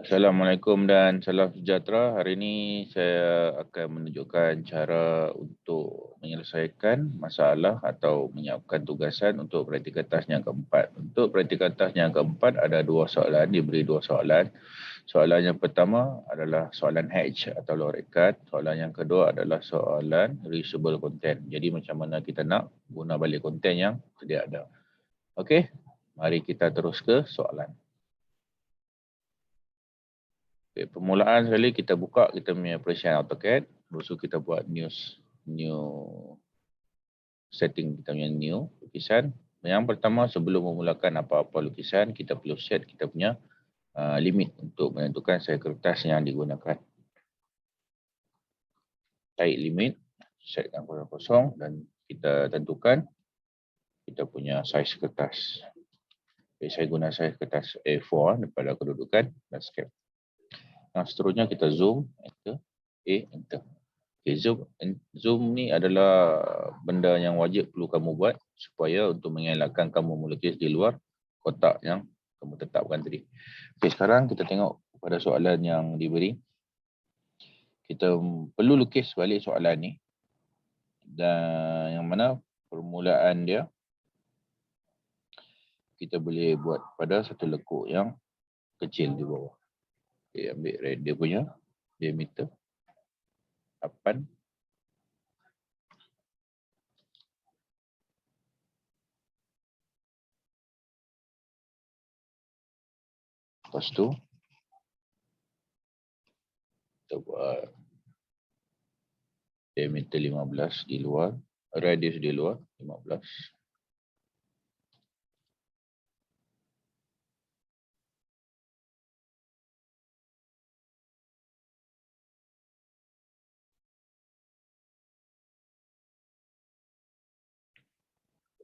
Assalamualaikum dan salam sejahtera. Hari ini saya akan menunjukkan cara untuk menyelesaikan masalah atau menyiapkan tugasan untuk praktikal task yang keempat. Untuk praktikal task yang keempat ada dua soalan, diberi dua soalan. Soalan yang pertama adalah soalan hatch atau lorekat. Soalan yang kedua adalah soalan reusable content. Jadi macam mana kita nak guna balik konten yang sedia ada. Okey, mari kita terus ke soalan. Okay, permulaan sekali kita buka kita punya operation AutoCAD. Lepas tu kita buat new setting, kita punya new lukisan. Yang pertama sebelum memulakan apa-apa lukisan, kita perlu set kita punya limit untuk menentukan saiz kertas yang digunakan. Type limit, setkan kosong dan kita tentukan kita punya saiz kertas. Okay, saya guna saiz kertas A4 daripada kedudukan dan skep. Yang seterusnya kita zoom, enter, enter. Okay, zoom ni adalah benda yang wajib perlu kamu buat supaya untuk mengelakkan kamu melukis di luar kotak yang kamu tetapkan tadi. Okay, sekarang kita tengok pada soalan yang diberi. Kita perlu lukis balik soalan ni. Dan yang mana permulaan dia kita boleh buat pada satu lekuk yang kecil di bawah. Okay, ambil dia punya diameter 8. Lepas tu kita buat diameter 15 di luar, radius di luar 15.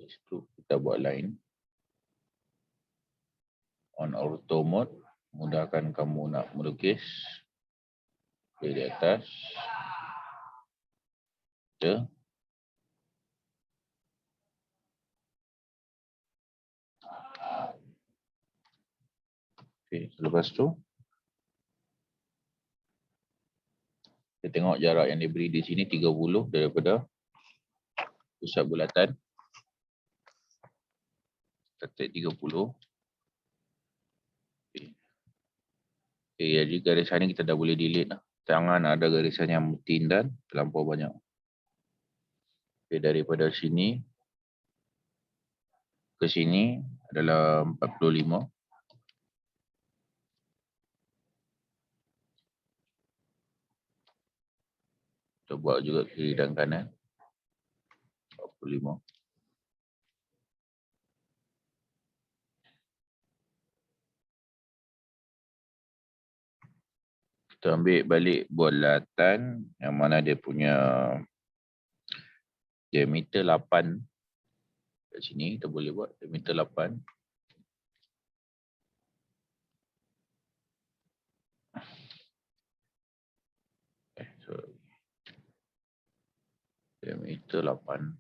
Lepas tu kita buat line. On auto mode, mudahkan kamu nak melukis. Di atas. Kita. Okay, selepas tu kita tengok jarak yang diberi di sini 30 daripada pusat bulatan. Kita take 30. Okay. Okay, jadi garisan ni kita dah boleh delete lah. Jangan ada garisan yang mutin dan terlampau banyak. Okay, daripada sini ke sini adalah 45. Kita buat juga kiri dan kanan. 45. Kita ambil balik bulatan yang mana dia punya diameter 8. Kat sini kita boleh buat diameter 8. Diameter 8.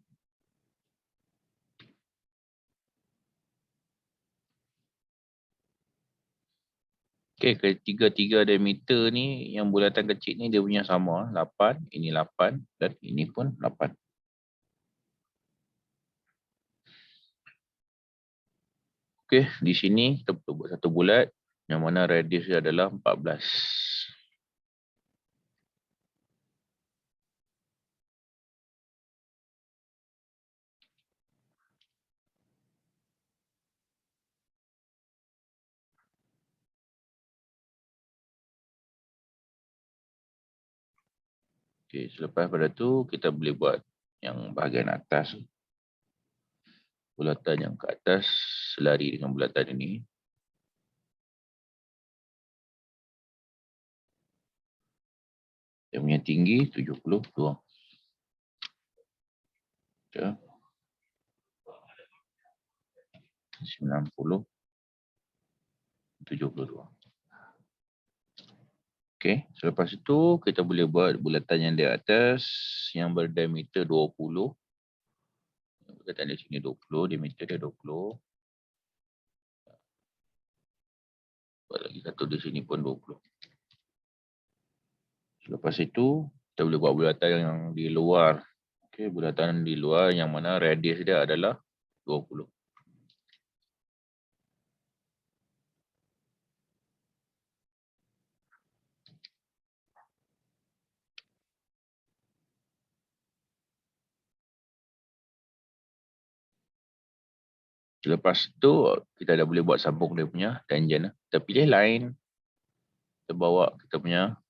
Okey, ketiga-tiga diameter ni yang bulatan kecil ni dia punya sama 8, ini 8 dan ini pun 8. Okey, di sini kita perlu buat satu bulat yang mana radius dia adalah 14. Okey, selepas pada tu kita boleh buat yang bahagian atas. Bulatan yang ke atas selari dengan bulatan ini. Dia punya tinggi 72. Okay. 90. 72. Okey, selepas itu kita boleh buat bulatan yang di atas yang berdiameter 20. Bulatan di sini 20, diameter dia 20. Buat lagi satu di sini pun 20. Selepas itu, kita boleh buat bulatan yang di luar. Okey, bulatan di luar yang mana radius dia adalah 20. Selepas tu, kita dah boleh buat sambung dia punya tangent. Kita pilih line. Kita bawa kita punya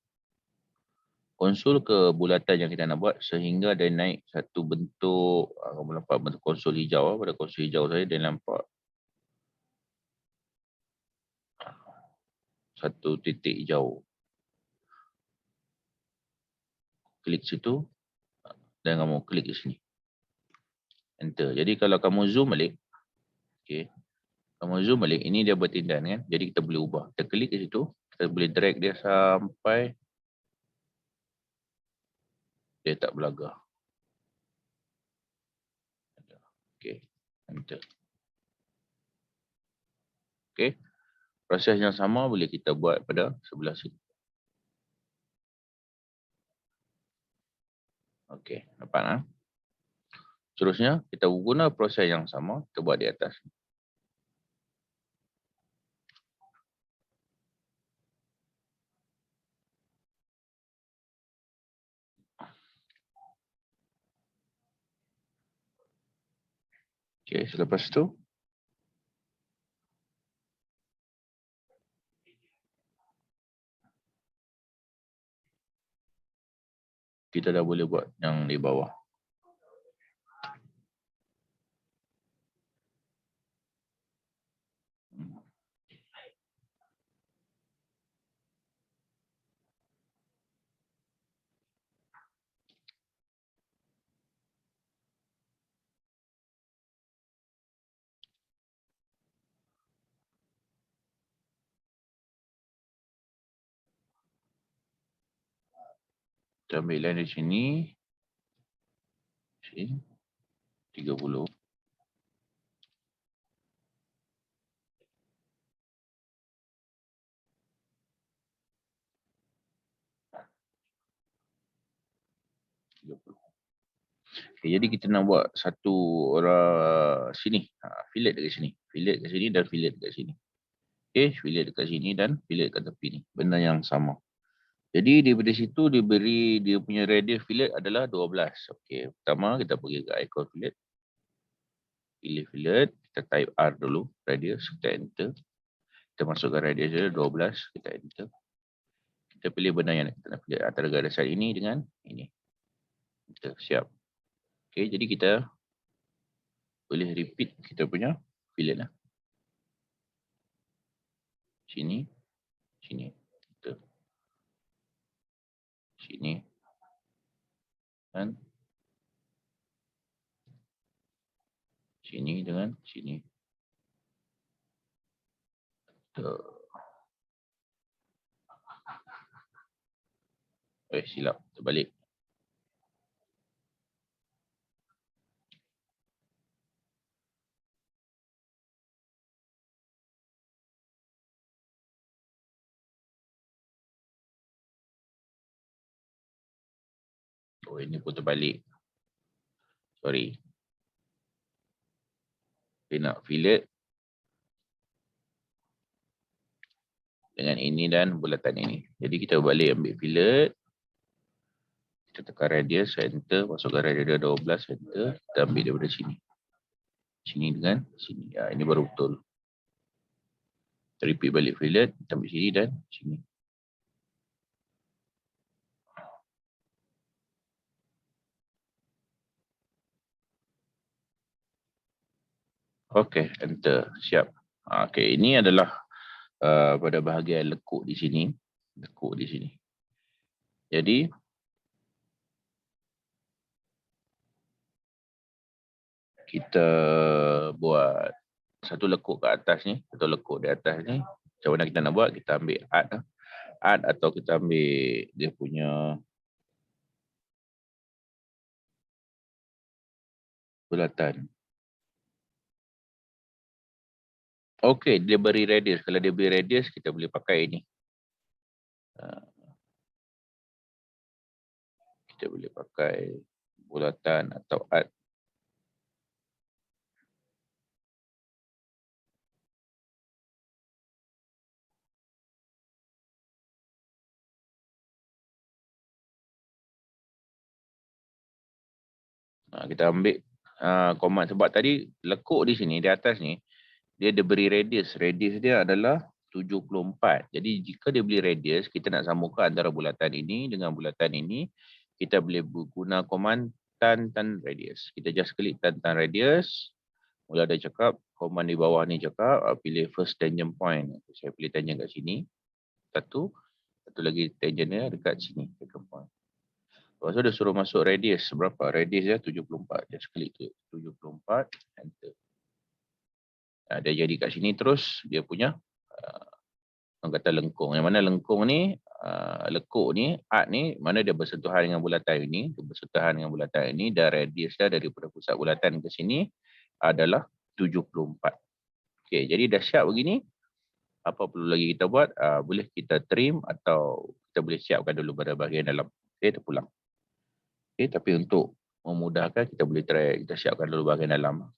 konsul ke bulatan yang kita nak buat sehingga dia naik satu bentuk, kamu nampak bentuk konsul hijau. Pada konsul hijau saya, dia nampak satu titik hijau. Klik situ dan kamu klik di sini. Enter. Jadi kalau kamu zoom balik, okey. Kamu zoom balik, ini dia bertindan kan. Jadi kita boleh ubah. Kita klik di situ, kita boleh drag dia sampai dia tak berlagak. Okey. Enter. Okey. Proses yang sama boleh kita buat pada sebelah sini. Okey, nampak ah? Seterusnya, kita guna proses yang sama, kita buat di atas. Okey, selepas tu, kita dah boleh buat yang di bawah. Kita ambil line di sini. Sini. 30. Okay, jadi kita nak buat satu orang sini. Fillet dekat sini. Fillet dekat sini dan fillet dekat sini. Okay, fillet dekat sini dan fillet dekat tepi ni. Benda yang sama. Jadi daripada situ diberi dia punya radius fillet adalah 12. Okey, pertama kita pergi ke icon fillet. Pilih fillet, kita type R dulu, radius, kita enter. Kita masukkan radius dia 12, kita enter. Kita pilih benda yang kita nak pilih antara garisan ini dengan ini. Kita siap. Okey, jadi kita boleh repeat kita punya fillet lah. Sini, sini, kita. Sini. Dan sini dengan sini. Silap, terbalik. Oh, ini pun terbalik. Sorry. Kita nak fillet dengan ini dan bulatan ini. Jadi kita balik ambil fillet. Kita tekan radius, enter, masukkan radius dia 12, enter, kita ambil daripada sini. Sini dengan sini. Ya, ini baru betul. Kita repeat balik fillet, kita ambil sini dan sini. Okey, enter, siap. Okey, ini adalah pada bahagian lekuk di sini. Lekuk di sini. Jadi, kita buat satu lekuk ke atas ni, satu lekuk di atas ni. Macam mana kita nak buat? Kita ambil art atau kita ambil dia punya bulatan. Okey, dia beri radius. Kalau dia beri radius, kita boleh pakai ini. Kita boleh pakai bulatan atau art. Kita ambil command sebab tadi lekuk di sini, di atas ni, dia ada beri radius. Radius dia adalah 74. Jadi jika dia beri radius, kita nak sambungkan antara bulatan ini dengan bulatan ini, kita boleh guna command tan radius. Kita just klik tan radius. Mula ada cakap, command di bawah ni cakap, pilih first tangent point. Saya pilih tangent kat sini. Satu lagi tangent dia dekat sini, second point. Lepas tu dia suruh masuk radius. Berapa? Radius dia 74. Just klik tu. 74. Enter. Dia jadi kat sini terus. Dia punya orang kata lengkung. Yang mana lengkung ni, lekuk ni, art ni, mana dia bersentuhan dengan bulatan ini. Dia bersentuhan dengan bulatan ini. Dan radius dia daripada pusat bulatan ke sini adalah 74. Okay, jadi dah siap begini. Apa perlu lagi kita buat? Boleh kita trim atau kita boleh siapkan dulu pada bahagian dalam. Okay, terpulang. Okay, tapi untuk memudahkan kita boleh try, kita siapkan dulu bahagian dalam.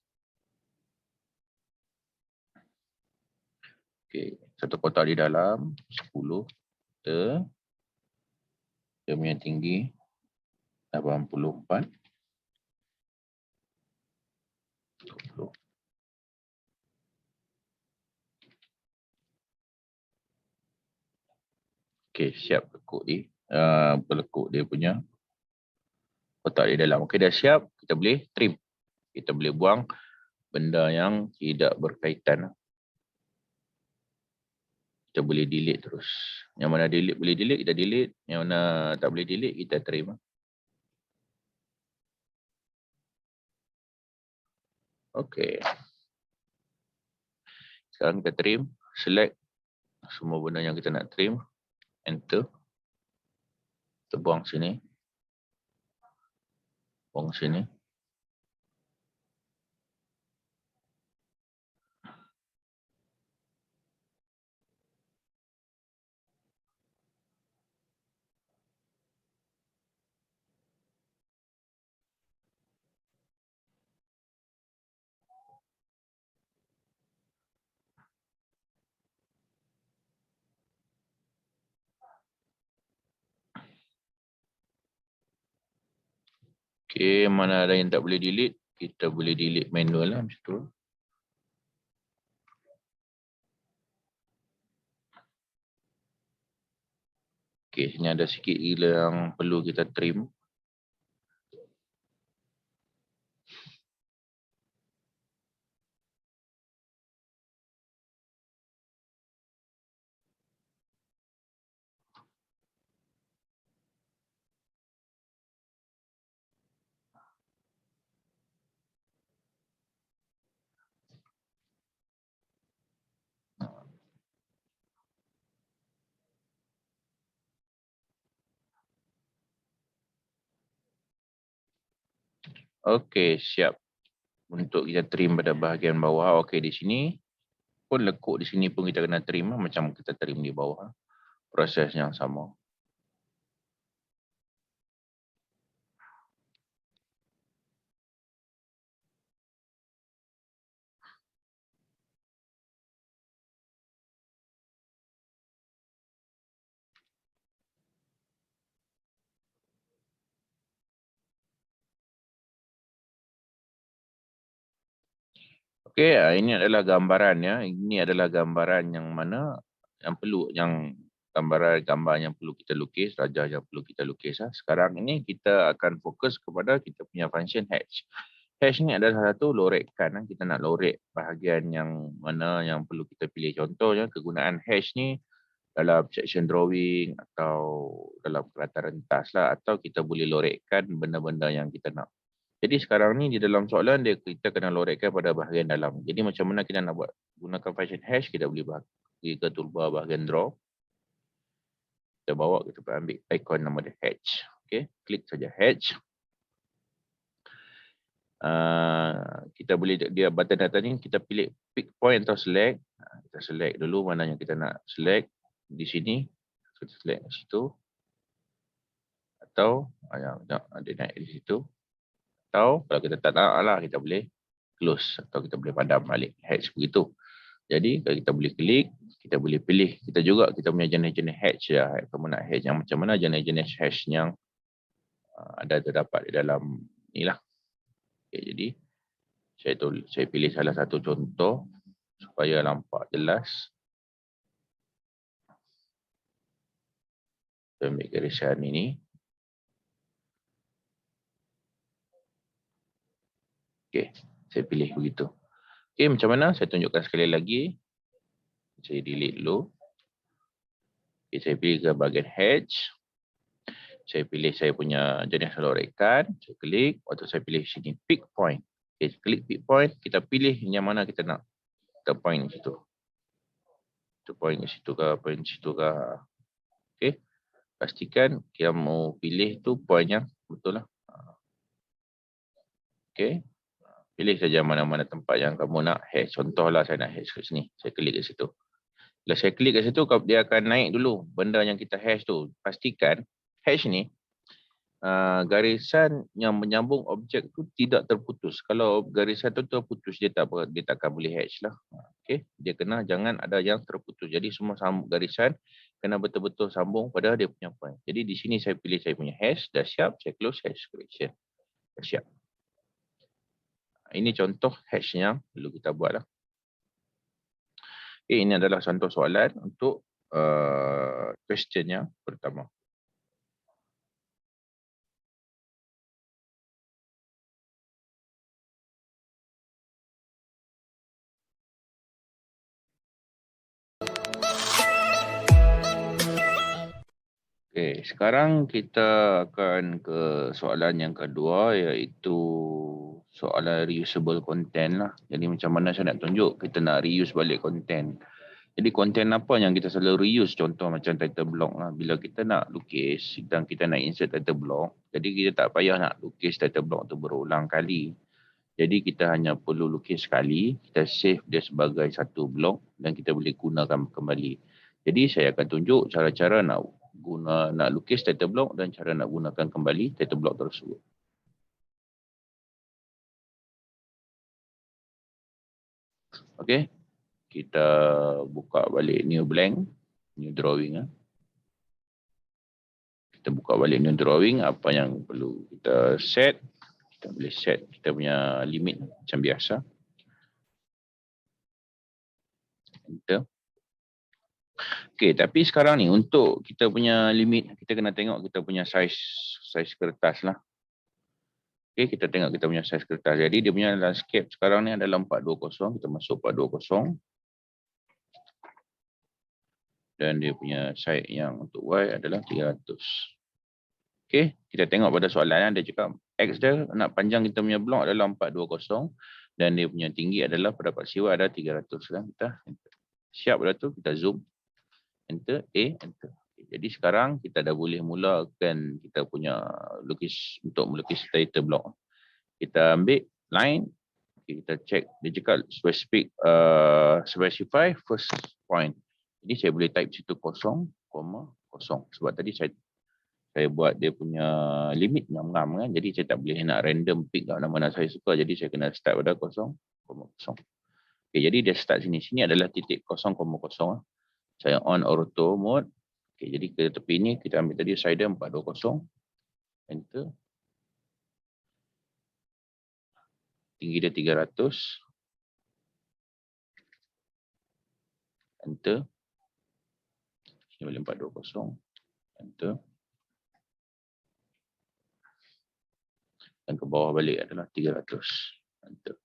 Okay, satu kotak di dalam 10 meter. Dia punya tinggi 84. 20. Okay, siap lekuk ni. Pelekuk dia punya kotak di dalam. Okay, dah siap. Kita boleh trim. Kita boleh buang benda yang tidak berkaitan. Kita boleh delete terus. Yang mana delete boleh delete, kita delete. Yang mana tak boleh delete, kita trim. Okay. Sekarang kita trim. Select semua benda yang kita nak trim. Enter. Kita buang sini. Buang sini. Okay, mana ada yang tak boleh delete, kita boleh delete manual lah macam tu. Okay, sini ada sikit gila yang perlu kita trim. Okay, siap untuk kita trim pada bahagian bawah. Okay, di sini pun lekuk di sini pun kita kena trim macam kita trim di bawah. Proses yang sama. Okay, ini adalah gambaran ya. Ini adalah gambaran yang mana yang perlu, yang gambar yang perlu kita lukis, rajah yang perlu kita lukis. Sekarang ini kita akan fokus kepada kita punya function hatch. Hatch ni adalah satu lorekkan. Kita nak lorek bahagian yang mana yang perlu kita pilih. Contohnya kegunaan hatch ni dalam section drawing atau dalam kelatan rentas lah, atau kita boleh lorekkan benda-benda yang kita nak. Jadi sekarang ni di dalam soalan dia kita kena lorekkan pada bahagian dalam. Jadi macam mana kita nak buat? Gunakan function hash, kita boleh pergi ke toolbar bahagian draw. Kita bawa, kita ambil icon nama dia hatch. Okay, klik saja hatch. Kita boleh, dia button data ni kita pilih pick point atau select. Kita select dulu mana yang kita nak select. Di sini, kita select di situ. Atau, dia naik di situ. Atau, kalau kita tak nak lah, kita boleh close. Atau kita boleh padam balik. Hatch begitu. Jadi, kalau kita boleh klik, kita boleh pilih. Kita juga, kita punya jenis-jenis hatch ya. Kamu nak hatch yang macam mana jenis-jenis hatch yang ada terdapat di dalam ni lah. Okay, jadi, saya pilih salah satu contoh supaya nampak jelas. Saya ambil garisan ini. Okey, saya pilih begitu. Okey, macam mana? Saya tunjukkan sekali lagi. Saya delete dulu. Okay, saya pilih ke bahagian hatch. Saya pilih saya punya jenis lorekan. Saya klik. Waktu saya pilih sini pick point. Okay, klik pick point. Kita pilih yang mana kita nak. Kita point di situ. Kita point di situ ke, point di situ ke. Okay. Pastikan kita mau pilih tu point yang betul lah. Okay. Pilih saja mana-mana tempat yang kamu nak hash. Contohlah saya nak hash ke sini. Saya klik ke situ. Bila saya klik kat situ, dia akan naik dulu benda yang kita hash tu. Pastikan hash ni, garisan yang menyambung objek tu tidak terputus. Kalau garisan tu terputus, dia takkan boleh hash lah. Okay. Dia kena, jangan ada yang terputus. Jadi semua garisan kena betul-betul sambung pada dia punya point. Jadi di sini saya pilih saya punya hash, dah siap, saya close hash correction. Dah siap. Ini contoh hash yang perlu kita buat lah. Okay, ini adalah contoh soalan untuk question yang pertama. Okay, sekarang kita akan ke soalan yang kedua, iaitu soalan reusable content lah. Jadi macam mana saya nak tunjuk kita nak reuse balik content. Jadi content apa yang kita selalu reuse, contoh macam title block lah. Bila kita nak lukis dan kita nak insert title block, jadi kita tak payah nak lukis title block tu berulang kali. Jadi kita hanya perlu lukis sekali, kita save dia sebagai satu blok dan kita boleh gunakan kembali. Jadi saya akan tunjuk cara-cara nak lukis title block dan cara nak gunakan kembali title block tersebut. Okey. Kita buka balik new blank, new drawing. Kita buka balik new drawing, apa yang perlu kita set. Kita boleh set kita punya limit macam biasa. Enter. Okey, tapi sekarang ni untuk kita punya limit, kita kena tengok kita punya size kertas lah. Okey, kita tengok kita punya size kertas. Jadi dia punya landscape sekarang ni adalah 420. Kita masuk 420. Dan dia punya size yang untuk Y adalah 300. Okey, kita tengok pada soalan dia cakap X dia nak panjang kita punya blok adalah 420 dan dia punya tinggi adalah pada part CY ada 300 kan. Kita siap pada tu kita zoom. Enter A, enter. Jadi sekarang kita dah boleh mulakan kita punya untuk melukis title block. Kita ambil line, okay, kita check dia cakap specify first point. Jadi saya boleh type situ 0,0 sebab tadi saya buat dia punya limit ngam-ngam kan. Jadi saya tak boleh nak random pick mana-mana saya suka. Jadi saya kena start pada 0,0. Okay, jadi dia start sini. Sini adalah titik 0,0. Saya on auto mode. Okay, jadi ke tepi ni kita ambil tadi slider 420. Enter. Tinggi dia 300. Enter. Sini boleh 420. Enter. Dan ke bawah balik adalah 300. Enter.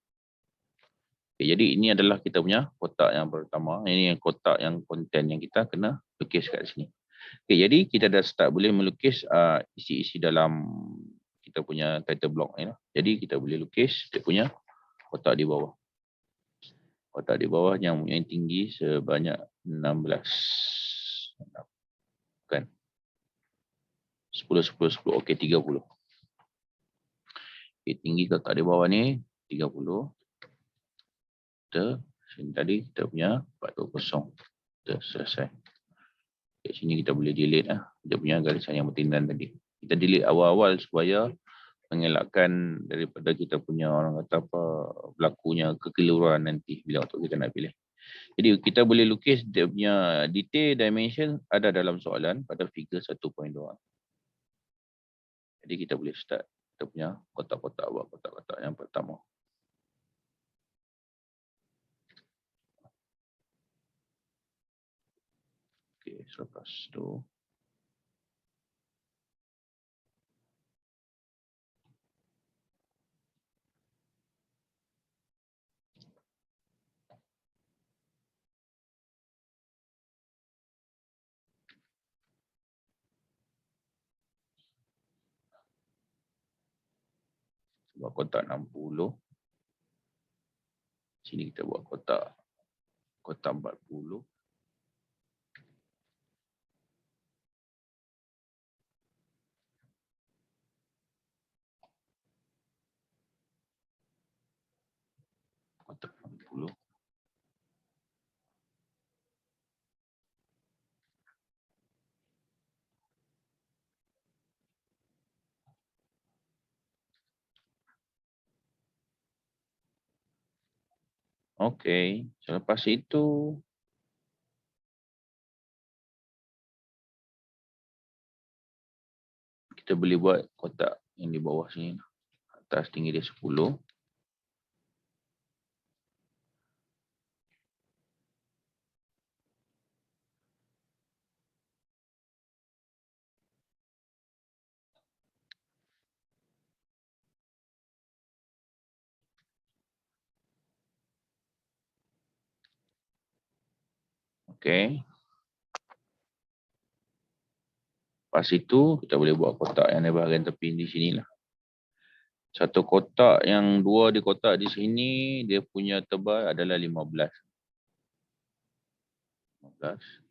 Okay, jadi ini adalah kita punya kotak yang pertama. Ini yang kotak yang konten yang kita kena lukis kat sini. Okay, jadi kita dah start boleh melukis isi-isi dalam kita punya title block ni lah. Jadi kita boleh lukis dia punya kotak di bawah. Kotak di bawah yang mempunyai tinggi sebanyak 16. Bukan. 10, 10, 10. Okey, 30. Okay, tinggi kotak di bawah ni 30. Kita Sini tadi kita punya 420. Kita selesai. Kat sini kita boleh delete lah. Dia punya garisan yang bertindan tadi. Kita delete awal-awal supaya mengelakkan daripada kita punya orang kata apa berlakunya kekeliruan nanti bila waktu kita nak pilih. Jadi kita boleh lukis dia punya detail dimension ada dalam soalan pada figure 1.2. Jadi kita boleh start kita punya kotak-kotak buat kotak-kotak yang pertama. Okey, selepas tu buat kotak 60. Sini kita buat kotak 40. Kotak 60. Okey, selepas itu kita boleh buat kotak yang di bawah sini. Atas tinggi dia 10. Okey. Lepas itu kita boleh buat kotak yang di bahagian tepi di sinilah. Satu kotak yang dua di kotak di sini dia punya tebal adalah 15. 15.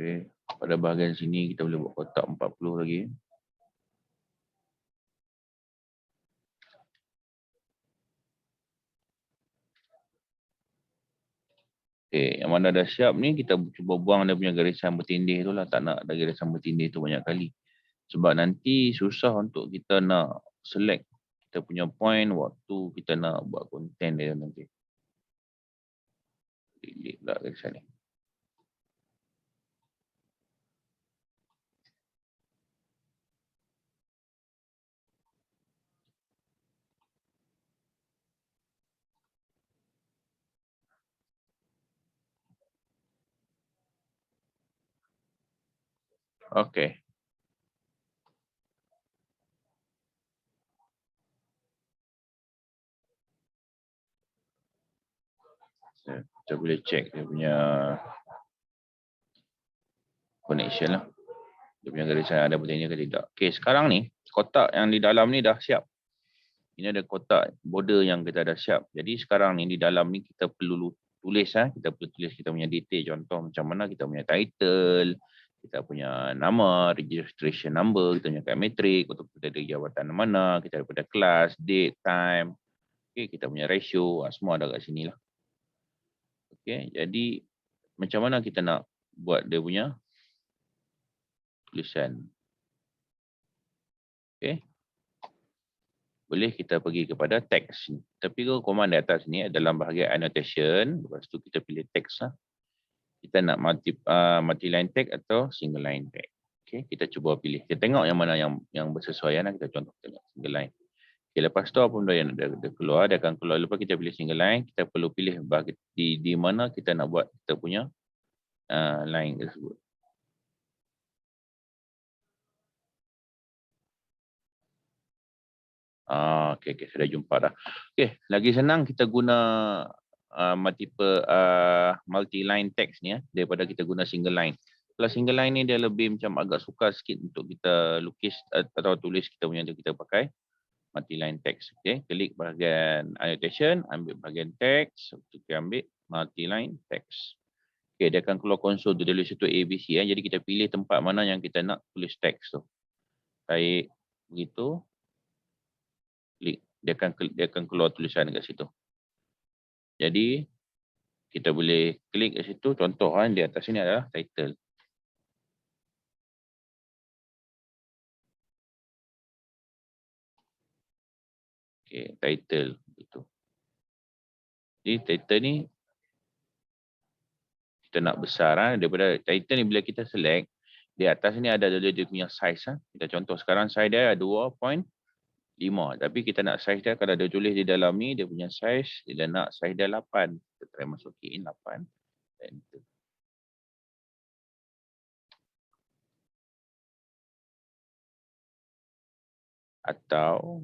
Okey, pada bahagian sini kita boleh buat kotak 40 lagi. Okey, yang mana dah siap ni kita cuba buang dia punya garisan bertindih tu lah. Tak nak ada garisan bertindih tu banyak kali. Sebab nanti susah untuk kita nak select kita punya point waktu kita nak buat content dia nanti. Delete pula garisan ni. Okey. Kita boleh check dia punya connection lah. Dia punya garisan ada bertindih ke tidak. Okey, sekarang ni kotak yang di dalam ni dah siap. Ini ada kotak border yang kita dah siap. Jadi sekarang ni di dalam ni kita perlu tulis kita perlu tulis kita punya detail, contoh macam mana kita punya title, kita punya nama, registration number, kita punya metrik, untuk kita dari jabatan mana, kita daripada kelas, date, time. Okey, kita punya ratio, semua ada kat sini lah. Okey, jadi macam mana kita nak buat dia punya tulisan. Okey. Boleh kita pergi kepada text. Tapi command di atas ni dalam bahagian annotation. Lepas tu kita pilih text lah. Kita nak multi-line text atau single line text. Okay, kita cuba pilih. Kita tengok yang mana yang bersesuaian. Kita contoh tengok single line. Okay, lepas tu apa benda yang dia keluar. Dia akan keluar. Lepas kita pilih single line. Kita perlu pilih di mana kita nak buat kita punya line tersebut. Okey, sudah jumpa dah. Okey, lagi senang kita guna multi-line text ni daripada kita guna single line. Kalau single line ni dia lebih macam agak sukar sikit untuk kita lukis atau tulis kita punya tu kita pakai multi-line text. Okay, klik bahagian annotation, ambil bahagian text, kita ambil multi-line text. Okay, dia akan keluar konsol tu, dia tulis situ ABC. Jadi kita pilih tempat mana yang kita nak tulis teks tu. Baik, begitu. Klik, dia akan keluar tulisan dekat situ. Jadi, kita boleh klik kat situ. Contoh kan, di atas sini adalah title. Okay, title. Begitu. Jadi, title ni, kita nak besar. Daripada title ni, bila kita select, di atas ni ada dia punya size. Kita contoh sekarang, size dia 2.5. Tapi kita nak size dia, kalau dia tulis di dalam ni, dia punya size, dia nak size dia 8. Kita try masukin 8. Enter. Atau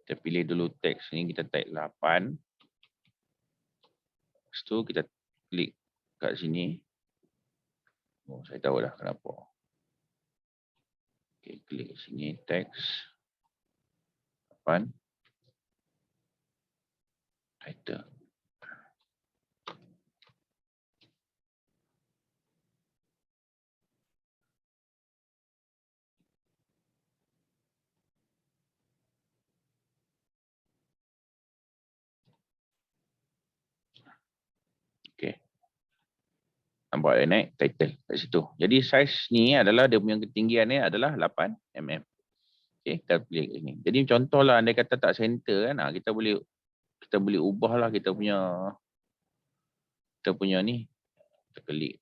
kita pilih dulu teks ni, kita type 8. Lepas tu kita klik kat sini. Oh, saya tahu dah kenapa. Okay, klik sini, teks 8. Title. Okay. Nampak dia naik title kat situ. Jadi size ni adalah dia punya ketinggian ni adalah 8 mm. Okay, kita klik ini. Jadi contohlah andai kata tak center kan, kita boleh ubahlah kita punya ni. Kita klik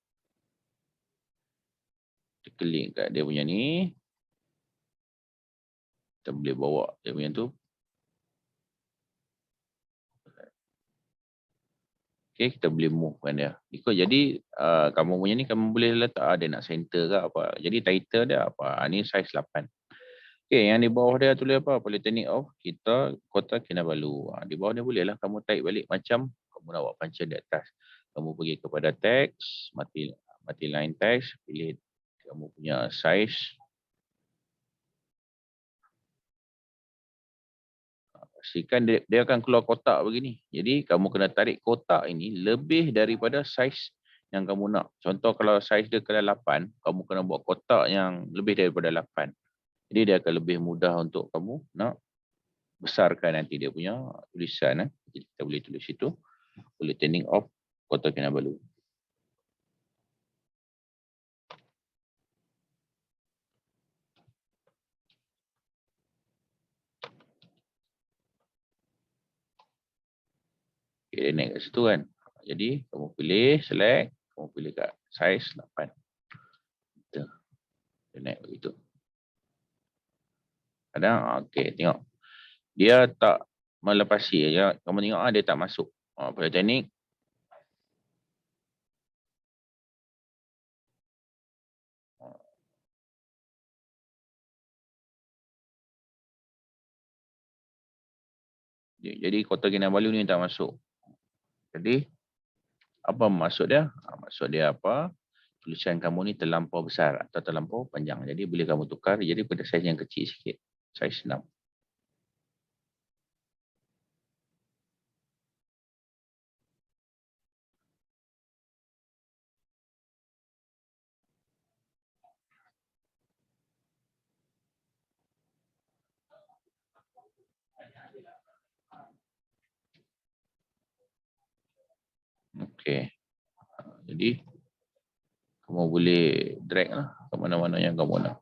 kat dia punya ni. Kita boleh bawa dia punya tu. Okay, kita boleh move kan dia. Jadi kamu punya ni kamu boleh letak dia nak center ke apa. Jadi title dia apa. Ni size 8. Okay, yang di bawah dia tulis apa? Polytechnic of Kota Kinabalu. Di bawah dia boleh lah kamu type balik macam kamu nak buat puncher di atas. Kamu pergi kepada teks, mati line teks, pilih kamu punya size. Pastikan dia akan keluar kotak begini. Jadi kamu kena tarik kotak ini lebih daripada saiz yang kamu nak. Contoh kalau saiz dia kena 8, kamu kena buat kotak yang lebih daripada 8. Jadi dia akan lebih mudah untuk kamu nak besarkan nanti dia punya tulisan. Jadi kita boleh tulis itu. Polytechnic of Kota Kinabalu. Okay, dia naik kat situ kan. Jadi kamu pilih, select, kamu pilih kat saiz 8. Dia naik begitu. Kadang, okay, tengok. Dia tak melepasi. Kamu tengok dia tak masuk. Polytechnic. Jadi Kota Kinabalu ni tak masuk. Jadi apa maksud dia? Maksud dia apa? Tulisan kamu ni terlampau besar atau terlampau panjang. Jadi boleh kamu tukar jadi pada saiz yang kecil sikit. Saiz 6. Okey. Jadi kamu boleh drag lah ke mana-mana yang kamu nak.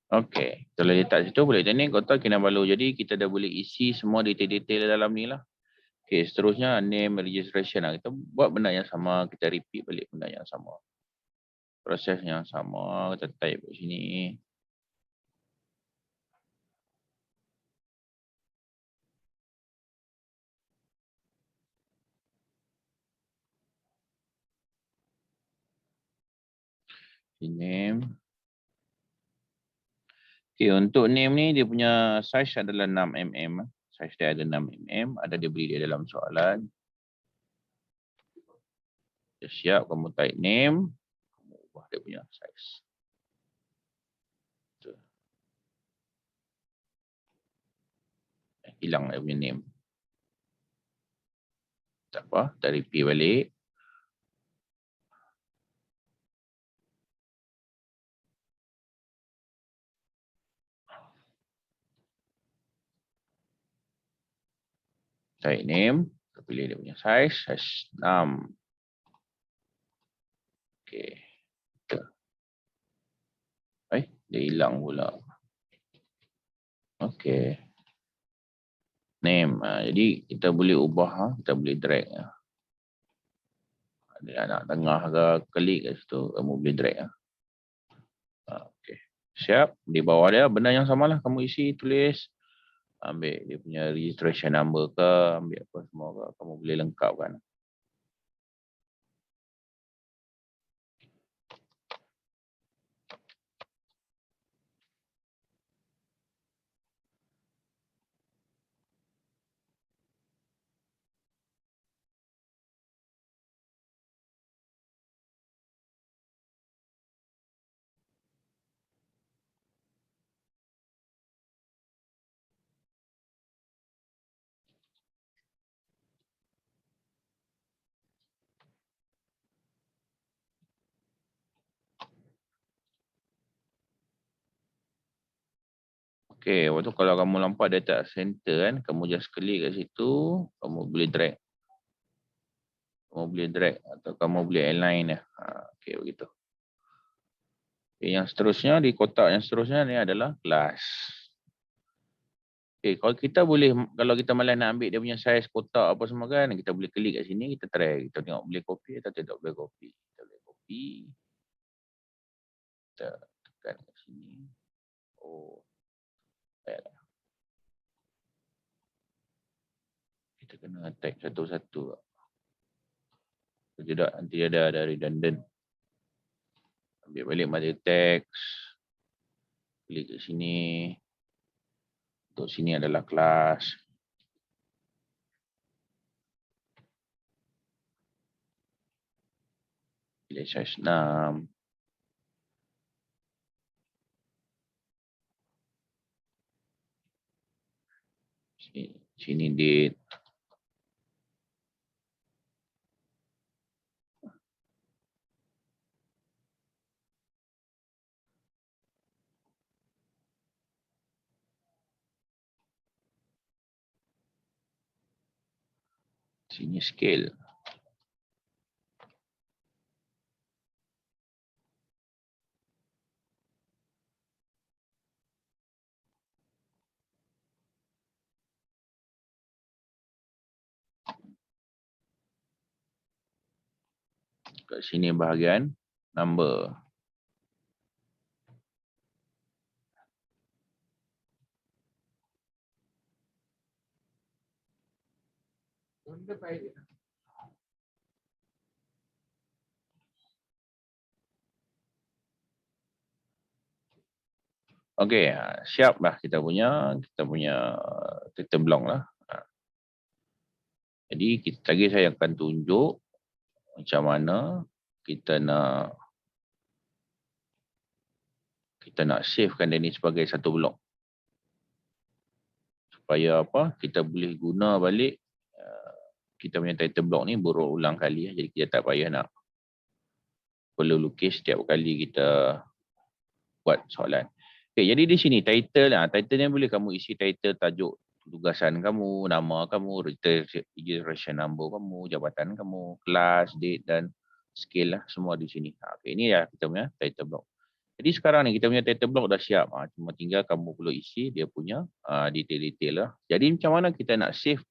Okey, kalau letak situ boleh teknik Kota Kinabalu. Jadi kita dah boleh isi semua detail-detail dalam ni lah. Okey, seterusnya name registration lah. Kita buat benda yang sama, kita repeat balik benda yang sama. Proses yang sama, kita type kat sini. Name. Okey, untuk name ni dia punya size adalah 6mm. Size dia ada 6mm. Ada dia beri dia dalam soalan. Dah siap, kamu type name. Kamu ubah dia punya size. Hilang dia punya name. Tak apa, kita repeat balik. Type name. Kita pilih dia punya size. Size 6. Okey. Dia hilang pula. Okey. Name. Jadi kita boleh ubah, kita boleh drag. Dia nak tengah ke klik kat situ, kamu boleh drag. Okey. Siap. Di bawah dia benda yang samalah kamu isi, tulis. Ambil dia punya registration number ke, ambil apa semua ke, kamu boleh lengkapkan. Okey, waktu kalau kamu nampak data center kan, kamu just klik kat situ, kamu boleh drag. Kamu boleh drag atau kamu boleh align dia. Okey, begitu. Okay, yang seterusnya, di kotak yang seterusnya ni adalah kelas. Okay, kalau kita boleh, kalau kita malas nak ambil dia punya size kotak apa semua kan, kita boleh klik kat sini, kita try. Kita tengok boleh copy atau tidak boleh copy. Kita boleh copy. Kita tekan kat sini. Oh, baiklah. Kita kena type satu-satu. Tidak, nanti ada redundant. Ambil balik mata teks. Klik kat sini. Untuk sini adalah kelas. Pilih size 6. Sini date. Sini scale. Kat sini bahagian number. Okey, siap dah kita punya title block lah. Jadi lagi saya akan tunjuk macam mana kita nak savekan dia ni sebagai satu blok. Supaya apa? Kita boleh guna balik kita punya title block ni berulang kali. Jadi kita tak payah nak perlu lukis setiap kali kita buat soalan. Okay, jadi di sini title ni boleh kamu isi title tajuk tugasan kamu, nama kamu, registration number kamu, jabatan kamu, kelas, date dan skill lah semua di sini. Okay, ini ya kita punya title block. Jadi sekarang ni kita punya title block dah siap. Cuma tinggal kamu perlu isi dia punya detail-detail lah. Jadi macam mana kita nak save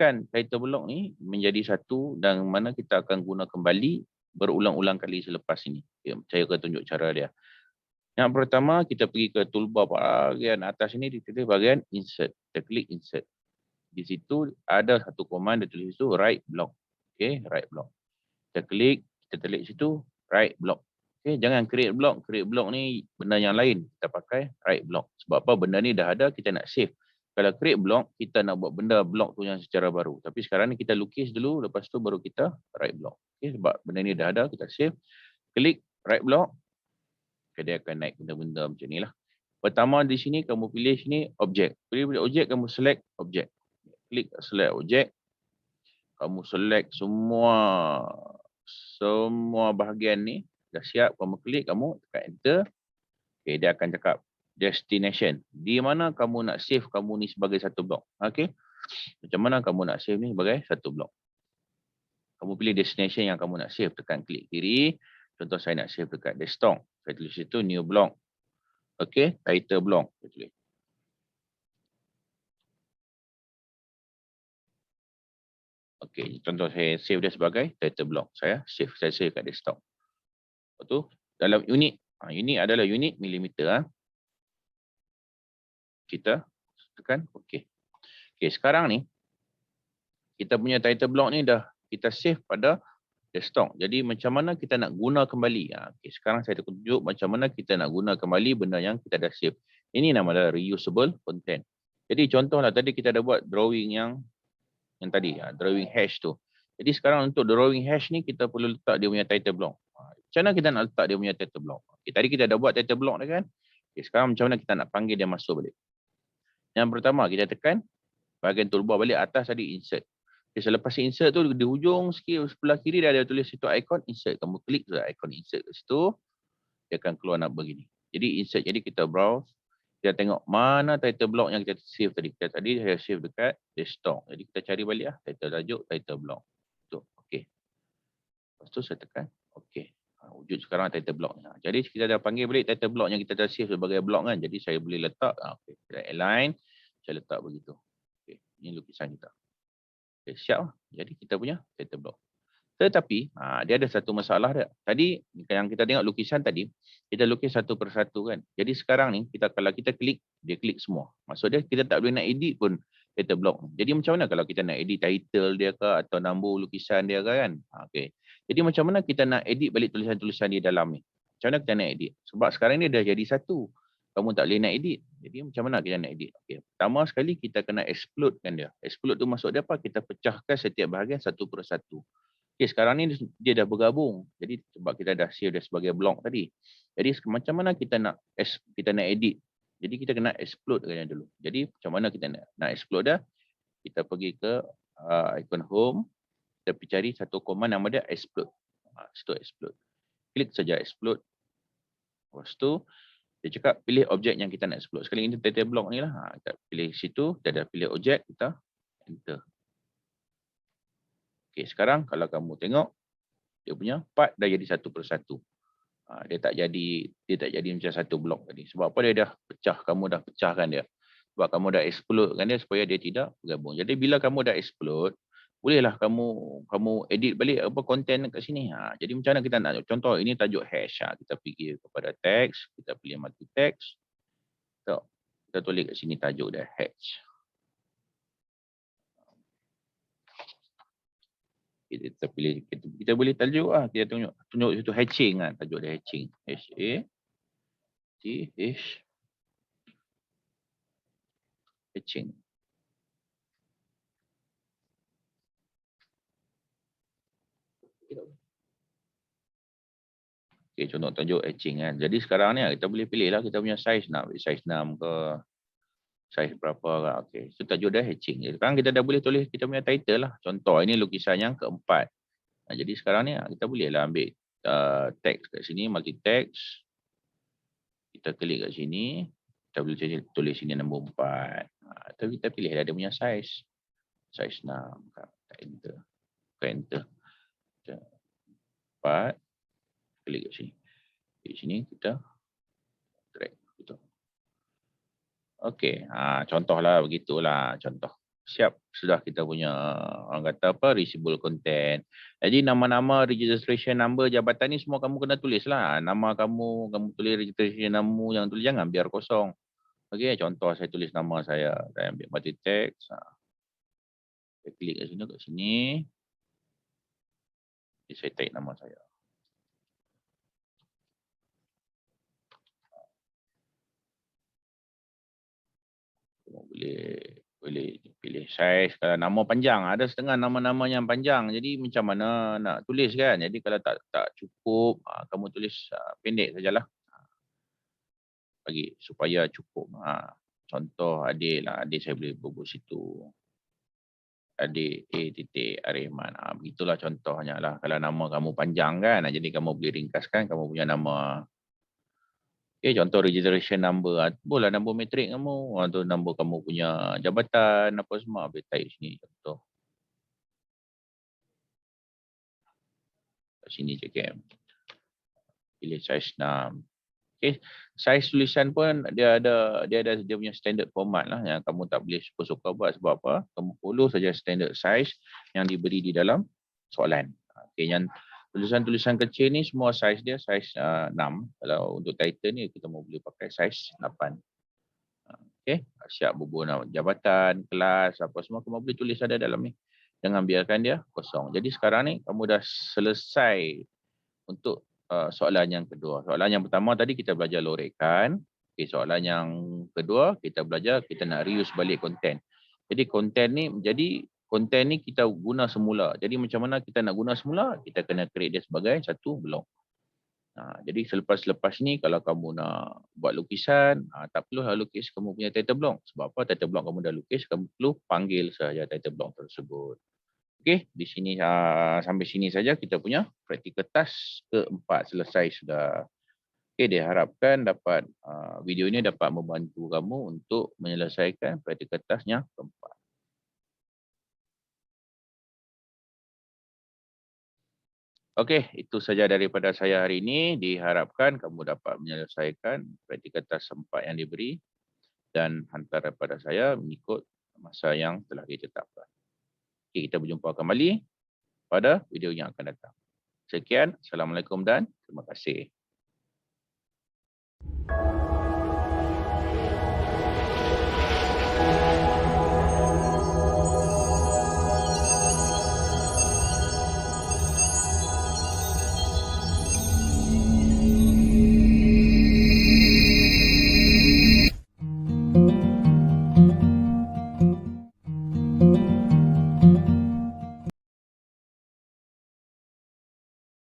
kan title block ni menjadi satu dan mana kita akan guna kembali berulang-ulang kali selepas ini. Ya, saya akan tunjuk cara dia. Yang pertama kita pergi ke toolbar bahagian atas ini, ditulis bahagian insert. Kita klik insert. Di situ ada satu command dia tulis itu write block. Okey, write block. Kita klik, kita telik situ write block. Okey, jangan create block. Create block ni benda yang lain. Kita pakai write block. Sebab apa? Benda ni dah ada, kita nak save. Kalau create block, kita nak buat benda block tu yang secara baru. Tapi sekarang ni kita lukis dulu, lepas tu baru kita write block. Okey, sebab benda ni dah ada, kita save. Klik write block. Okay, dia akan naik benda-benda macam ni lah. Pertama di sini, kamu pilih sini objek. Pilih objek, kamu select objek. Klik select objek. Kamu select semua bahagian ni. Dah siap, kamu klik, kamu tekan enter. Okay, dia akan cakap destination. Di mana kamu nak save kamu ni sebagai satu blok. Okay. Macam mana kamu nak save ni sebagai satu blok. Kamu pilih destination yang kamu nak save. Tekan klik kiri. Contoh saya nak save dekat desktop. Saya tulis situ new block. Okay, title block. Saya tulis. Okay, contoh saya save dia sebagai title block. Saya save kat desktop. Lepas tu, dalam unit. Unit adalah unit milimeter. Kita tekan OK. Okay, sekarang ni, kita punya title block ni dah kita save pada desktop. Jadi macam mana kita nak guna kembali. Okay, sekarang saya tunjuk macam mana kita nak guna kembali benda yang kita dah save. Ini nama dia reusable content. Jadi contohlah tadi kita dah buat drawing yang tadi, drawing hash tu. Jadi sekarang untuk drawing hash ni kita perlu letak dia punya title block. Macam mana kita nak letak dia punya title block? Okay, tadi kita dah buat title block dah kan? Okay, sekarang macam mana kita nak panggil dia masuk balik? Yang pertama kita tekan bahagian toolbar balik atas tadi insert. Okay, selepas insert tu di hujung sikit sebelah kiri dah ada tulis situ icon insert. Kamu klik tu icon insert kat situ. Dia akan keluar nak begini. Jadi insert, jadi kita browse. Kita tengok mana title block yang kita save tadi. Kita tadi saya save dekat desktop. Jadi kita cari balik lah. Title tajuk, title block. Tu, okey. Lepas tu saya tekan okey. Wujud sekarang title block ni. Jadi kita dah panggil balik title block yang kita dah save sebagai block kan. Jadi saya boleh letak. Okey. Kita align. Saya letak begitu. Okey. Ini lukisan kita. Okay, siap lah. Jadi kita punya title block. Tetapi dia ada satu masalah dia. Tadi yang kita tengok lukisan tadi, kita lukis satu persatu kan. Jadi sekarang ni kalau kita klik, dia klik semua. Maksud dia kita tak boleh nak edit pun title block. Jadi macam mana kalau kita nak edit title dia ke atau nombor lukisan dia ke kan? Okey. Jadi macam mana kita nak edit balik tulisan-tulisan di dalam ni? Macam mana kita nak edit? Sebab sekarang ni dah jadi satu. Kamu tak boleh nak edit. Jadi macam mana kita nak edit? Okey. Pertama sekali kita kena explode kan dia. Explode tu maksud dia apa? Kita pecahkan setiap bahagian satu persatu. Okay, sekarang ni dia dah bergabung. Jadi sebab kita dah save dia sebagai blok tadi. Jadi macam mana kita nak edit? Jadi kita kena explode kan dulu. Jadi macam mana kita nak explode dah? Kita pergi ke icon home. Kita pergi cari satu command nama dia explode. Situ explode. Klik saja explode. Lepas tu dia cakap pilih objek yang kita nak explode. Sekali ini title block ni lah. Kita pilih situ. Kita dah pilih objek. Kita enter. Okay, sekarang kalau kamu tengok dia punya part dah jadi satu persatu. Dia tak jadi macam satu blok tadi. Sebab apa dia dah pecah, kamu dah pecahkan dia. Sebab kamu dah explode kan dia supaya dia tidak bergabung. Jadi bila kamu dah explode, bolehlah kamu edit balik apa konten kat sini. Jadi macam mana kita nak contoh ini tajuk hash. Kita pergi kepada teks, kita pilih multi text. Kita tulis kat sini tajuk dia hash. Kita pilih kita boleh tajuk lah, kita tunjuk situ hatching kan, tajuk dia hatching, H A T H hatching. Okay, contoh tajuk hatching kan. Jadi sekarang ni kita boleh pilih lah kita punya size, nak size 6 ke size berapa lah. Okay, so tajuk dia hatching. Jadi sekarang kita dah boleh tulis kita punya title lah. Contoh ini lukisan yang keempat. Jadi sekarang ni kita boleh lah ambil teks kat sini, multi text. Kita klik kat sini, kita boleh tulis sini nombor 4. Atau kita pilih dia punya size. Size 6. Kita enter. Kita enter. 4. Klik kat sini. Di sini kita Okey, contohlah begitulah contoh. Siap, sudah kita punya orang kata apa, reusable content. Jadi nama-nama registration number jabatan ni semua kamu kena tulislah. Nama kamu, kamu tulis registration nama yang tulis, jangan biar kosong. Okey, contoh saya tulis nama saya ambil body text, saya klik kat sini, saya type nama saya. Boleh pilih saiz. Kalau nama panjang, ada setengah nama-nama yang panjang. Jadi macam mana nak tulis kan? Jadi kalau tak cukup, kamu tulis pendek sajalah. Bagi supaya cukup. Contoh adik lah, adik saya boleh bubuh situ. Adik A titik Ariman. Begitulah contohnya lah. Kalau nama kamu panjang kan, jadi kamu boleh ringkaskan kamu punya nama. Okay, contoh registration number. Boleh nombor matrik kamu. Atau nombor kamu punya jabatan. Apa semua. Boleh type sini contoh. Kat sini je kan. Pilih saiz 6. Okay. Saiz tulisan pun dia ada dia punya standard format lah. Yang kamu tak boleh suka-suka buat. Sebab apa? Kamu follow saja standard saiz yang diberi di dalam soalan. Okay, yang tulisan-tulisan kecil ni semua saiz dia saiz 6. Kalau untuk title ni kita mau boleh pakai saiz 8. Okey, siap bubuh nama jabatan, kelas, apa semua kamu boleh tulis ada dalam ni. Jangan biarkan dia kosong. Jadi sekarang ni kamu dah selesai untuk soalan yang kedua. Soalan yang pertama tadi kita belajar lorekan. Okey, soalan yang kedua kita belajar kita nak reuse balik konten. Jadi konten ni kita guna semula. Jadi macam mana kita nak guna semula? Kita kena create dia sebagai satu blok. Jadi selepas ni kalau kamu nak buat lukisan, tak perlulah lukis kamu punya title block. Sebab apa? Title block kamu dah lukis, kamu perlu panggil saja title block tersebut. Okey, di sini sampai sini saja kita punya praktikal task keempat selesai sudah. Okey, diharapkan dapat video ini dapat membantu kamu untuk menyelesaikan praktikal tasknya keempat. Okey, itu saja daripada saya hari ini. Diharapkan kamu dapat menyelesaikan praktikal task 4 yang diberi dan hantar kepada saya mengikut masa yang telah ditetapkan. Okey, kita berjumpa kembali pada video yang akan datang. Sekian, Assalamualaikum dan terima kasih.